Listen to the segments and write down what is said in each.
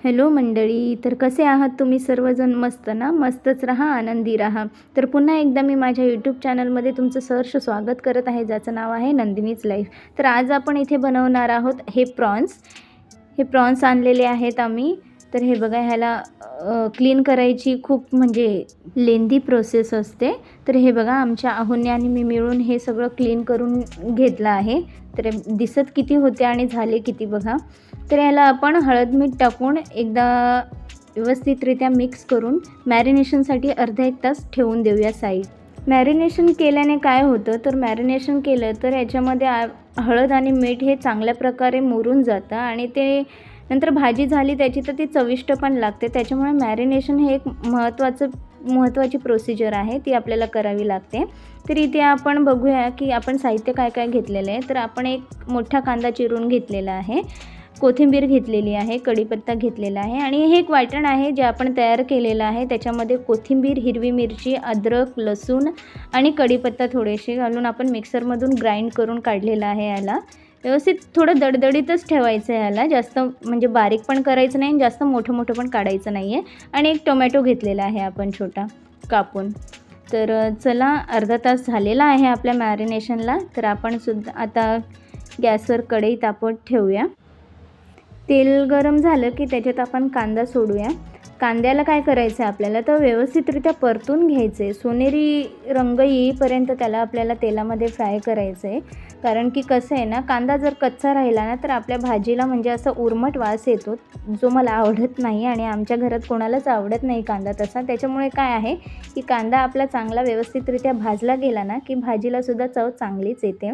Hello मंडळी, तर कसे आहात तुम्ही सर्वजण? मस्त ना? मस्तच राहा, आनंदी राहा. तर पुन्हा एकदा मी माझ्या यूट्यूब चॅनलमध्ये तुमचं सहर्ष स्वागत करत आहे, ज्याचं नाव आहे नंदिनीच लाईफ. तर आज आपण इथे बनवणार आहोत हे प्रॉन्स आणलेले आहेत आम्ही. तर हे बघा, ह्याला क्लीन करायची खूप म्हणजे लेंदी प्रोसेस असते. तर हे बघा, आमच्या आहोंनी आणि मी मिळून हे सगळं क्लीन करून घेतलं आहे. तर दिसत किती होते आणि झाले किती बघा. तर याला आपण हळद मीठ टाकून एकदा व्यवस्थितरित्या मिक्स करून मॅरिनेशनसाठी अर्धा 1 तास ठेवून देऊया साईड. मॅरिनेशन केल्याने काय होतं, तर मॅरिनेशन केलं तर याच्यामध्ये हळद आणि मीठ हे चांगल्या प्रकारे मुरून जातं आणि ते नंतर भाजी झाली त्याची तर ती चविष्ट पण लागते. त्याच्यामुळे मॅरिनेशन हे एक महत्त्वाची प्रोसिजर आहे, ती आपल्याला करावी लागते. तर इथे आपण बघूया की आपण साहित्य काय काय घेतलेलं आहे. तर आपण एक मोठा कांदा चिरून घेतलेला आहे, कोथिंबीर घेतलेली आहे, कढीपत्ता घेतलेला आहे आणि हे एक वाटण आहे जे आपण तयार केलेलं आहे. त्याच्यामध्ये कोथिंबीर, हिरवी मिरची, अद्रक, लसूण आणि कढीपत्ता थोडेसे घालून आपण मिक्सरमधून ग्राइंड करून काढलेलं आहे. याला व्यवस्थित थोडं दडदडीतच ठेवायचं आहे. याला जास्त म्हणजे बारीक पण करायचं नाही, जास्त मोठं पण काढायचं नाही आहे. आणि एक टोमॅटो घेतलेला आहे आपण छोटा कापून. तर चला, अर्धा तास झालेला आहे आपल्या मॅरिनेशनला. तर आपण सुद्धा आता गॅसवर कढई तापत ठेवूया. तेल गरम झालं की त्याच्यात आपण कांदा सोडूया. कांद्याला काय करायचं आहे आपल्याला, तर व्यवस्थितरित्या परतून घ्यायचं आहे. सोनेरी रंग येईपर्यंत त्याला आपल्याला तेलामध्ये फ्राय करायचं आहे. कारण की कसं आहे ना, कांदा जर कच्चा राहिला ना तर आपल्या भाजीला म्हणजे असं उर्मट वास येतो, जो मला आवडत नाही आणि आमच्या घरात कोणालाच आवडत नाही कांदा तसा. त्याच्यामुळे काय आहे की कांदा आपला चांगला व्यवस्थितरित्या भाजला गेला ना की भाजीलासुद्धा चव चांगलीच येते.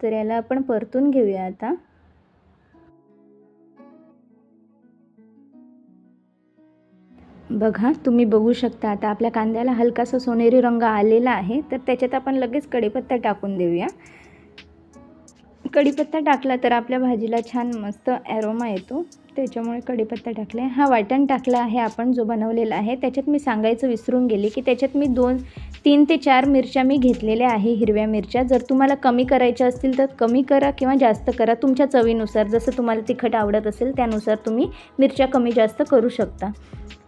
तर याला आपण परतून घेऊया आता. बघा, तुम्ही बघू शकता आता आपल्या कांद्याला हलकासा सोनेरी रंग आलेला आहे. तर त्याच्यात आपण लगेच कढीपत्ता टाकून देऊया. कढीपत्ता टाकला तर आपल्या भाजीला छान मस्त ॲरोमा येतो, त्याच्यामुळे कढीपत्ता टाकला आहे. हा वाटण टाकला आहे आपण जो बनवलेला आहे. त्याच्यात मी सांगायचं विसरून गेले की त्याच्यात मी 3 ते 4 मिरच्या मी घेतलेल्या आहे, हिरव्या मिरच्या. जर तुम्हाला कमी करायच्या असतील तर कमी करा किंवा जास्त करा, तुमच्या चवीनुसार. जसं तुम्हाला तिखट आवडत असेल त्यानुसार तुम्ही मिरच्या कमी जास्त करू शकता.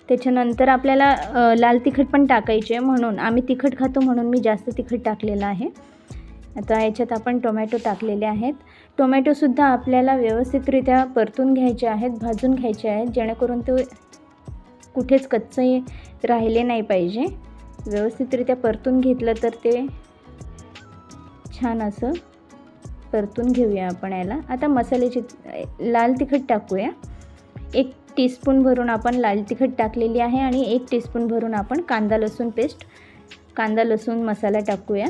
त्याच्यानंतर आपल्याला लाल तिखट पण टाकायचे आहे, म्हणून आम्ही तिखट खातो म्हणून मी जास्त तिखट टाकलेलं आहे. आता याच्यात आपण टोमॅटो टाकलेले आहेत. टोमॅटोसुद्धा आपल्याला व्यवस्थितरित्या परतून घ्यायचे आहेत, भाजून घ्यायचे आहेत, जेणेकरून ते कुठेच कच्चे राहिले नाही पाहिजे. व्यवस्थितरित्या परतून घेतलं तर ते छान असं परतून घेऊया आपण याला. आता मसाल्याची लाल तिखट टाकूया. 1 टीस्पून भरून आपण लाल तिखट टाकलेली आहे आणि 1 टीस्पून भरून आपण कांदा लसूण मसाला टाकूया.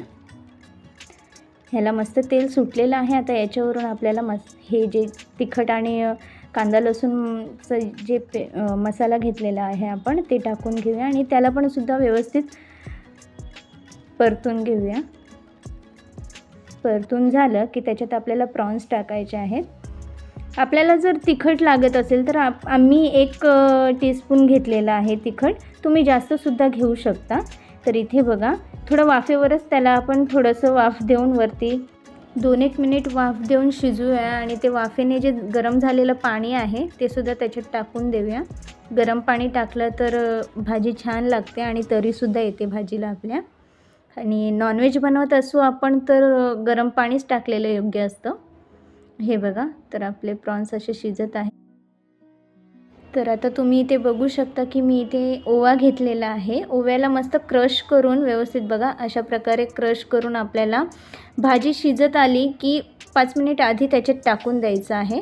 ह्याला मस्त तेल सुटलेलं आहे. आता याच्यावरून आपल्याला हे जे तिखट आणि कांदा लसूणचं जे मसाला घेतलेला आहे आपण ते टाकून घेऊया आणि त्याला पण सुद्धा व्यवस्थित परतून घेऊया. परतून झालं की त्याच्यात आपल्याला प्रॉन्स टाकायचे आहेत. आपल्याला जर तिखट लागत असेल तर आम्ही 1 टीस्पून घेतलेला आहे तिखट, तुम्ही जास्तसुद्धा घेऊ शकता. तर इथे बघा, थोडं वाफेवरच त्याला आपण थोडंसं वाफ देऊन वरती 2-1 मिनिट वाफ देऊन शिजवूया आणि ते वाफेने जे गरम झालेलं पाणी आहे ते सुद्धा त्याच्यात टाकून देऊया. गरम पाणी टाकलं तर भाजी छान लागते आणि तरीसुद्धा येते भाजीला आपल्या. आणि नॉनव्हेज बनवत असू आपण तर गरम पाणीच टाकलेलं योग्य असतं. हे बघा, तर आपले प्रॉन्स असे शिजत आहे. तर आता तुम्ही इथे बघू शकता की मी इथे ओवा घेतलेला आहे. ओव्याला मस्त क्रश करून व्यवस्थित बघा अशा प्रकारे क्रश करून आपल्याला भाजी शिजत आली की 5 मिनिट आधी त्याच्यात टाकून द्यायचं आहे.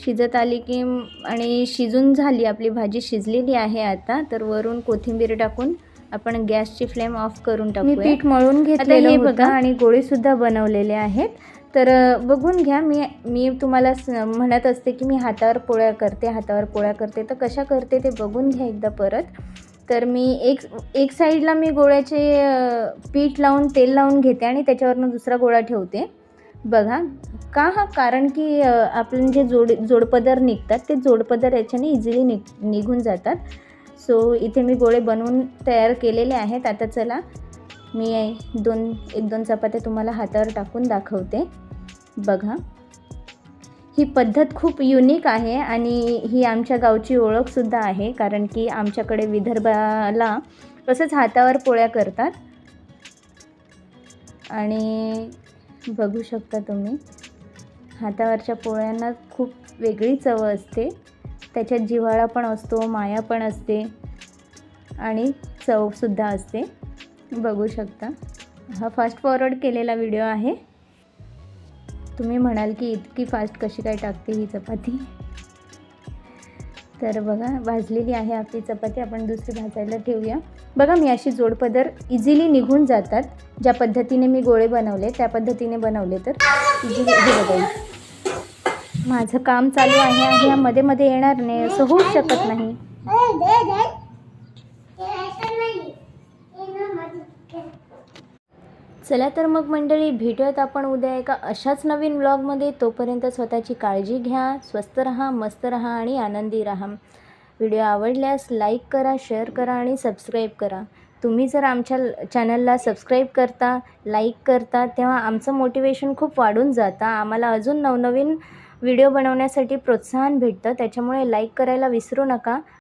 शिजत आली की आणि शिजून झाली आपली भाजी, शिजलेली आहे आता. तर वरून कोथिंबीर टाकून आपण गॅसची फ्लेम ऑफ करून टाकूया. मी पीठ मळून घेतलेलं हे बघा आणि गोळेसुद्धा बनवलेले आहेत. तर बघून घ्या. मी तुम्हाला म्हणत असते की मी हातावर पोळ्या करते, तर कशा करते ते बघून घ्या एकदा परत. तर मी एक साईडला मी गोळ्याचे पीठ लावून तेल लावून घेते आणि त्याच्यावरनं दुसरा गोळा ठेवते. बघा कारण की आपण जे जोडपदर निघतात ते जोडपदर याच्याने इझिली निघून जातात. सो इथे मी गोळे बनवून तयार केलेले आहेत. आता चला, मी 1-2 चपात्या तुम्हाला हातावर टाकून दाखवते. बघा, ही पद्धत खूप युनिक आहे आणि ही आमच्या गावची ओळखसुद्धा आहे, कारण की आमच्याकडे विदर्भाला तसंच हातावर पोळ्या करतात. आणि बघू शकता तुम्ही, हातावरच्या पोळ्यांना खूप वेगळी चव असते. त्याच्यात जिव्हाळा पण असतो, माया पण असते आणि चवसुद्धा असते. बघू शकता, हा फास्ट फॉरवर्ड केलेला व्हिडिओ आहे. तुम्ही म्हणाल की इतकी फास्ट कशी काय टाकते ही चपाती. तर बघा, भाजलेली आहे आपली चपाती. आपण दुसरी भाजायला ठेवूया. बघा, मी अशी जोडपदर इझिली निघून जातात. ज्या पद्धतीने मी गोळे बनवले त्या पद्धतीने बनवले तर इझिली. हे बघा, माझं काम चालू आहे आणि ह्या मध्ये मध्ये येणार नाही असं होऊ शकत नाही. चला तर मग मंडळी, भेटूयात आपण उद्या एका अशाच नवीन व्लॉगमध्ये. तोपर्यंत स्वतःची काळजी घ्या, स्वस्त राहा, मस्त राहा आणि आनंदी राहा. व्हिडिओ आवडल्यास लाईक करा, शेअर करा आणि सबस्क्राईब करा. तुम्ही जर आमच्या चॅनलला सबस्क्राईब करता, लाईक करता, तेव्हा आमचं मोटिवेशन खूप वाढून जातं. आम्हाला अजून नवनवीन व्हिडिओ बनवण्यासाठी प्रोत्साहन भेटतं. त्याच्यामुळे लाईक करायला विसरू नका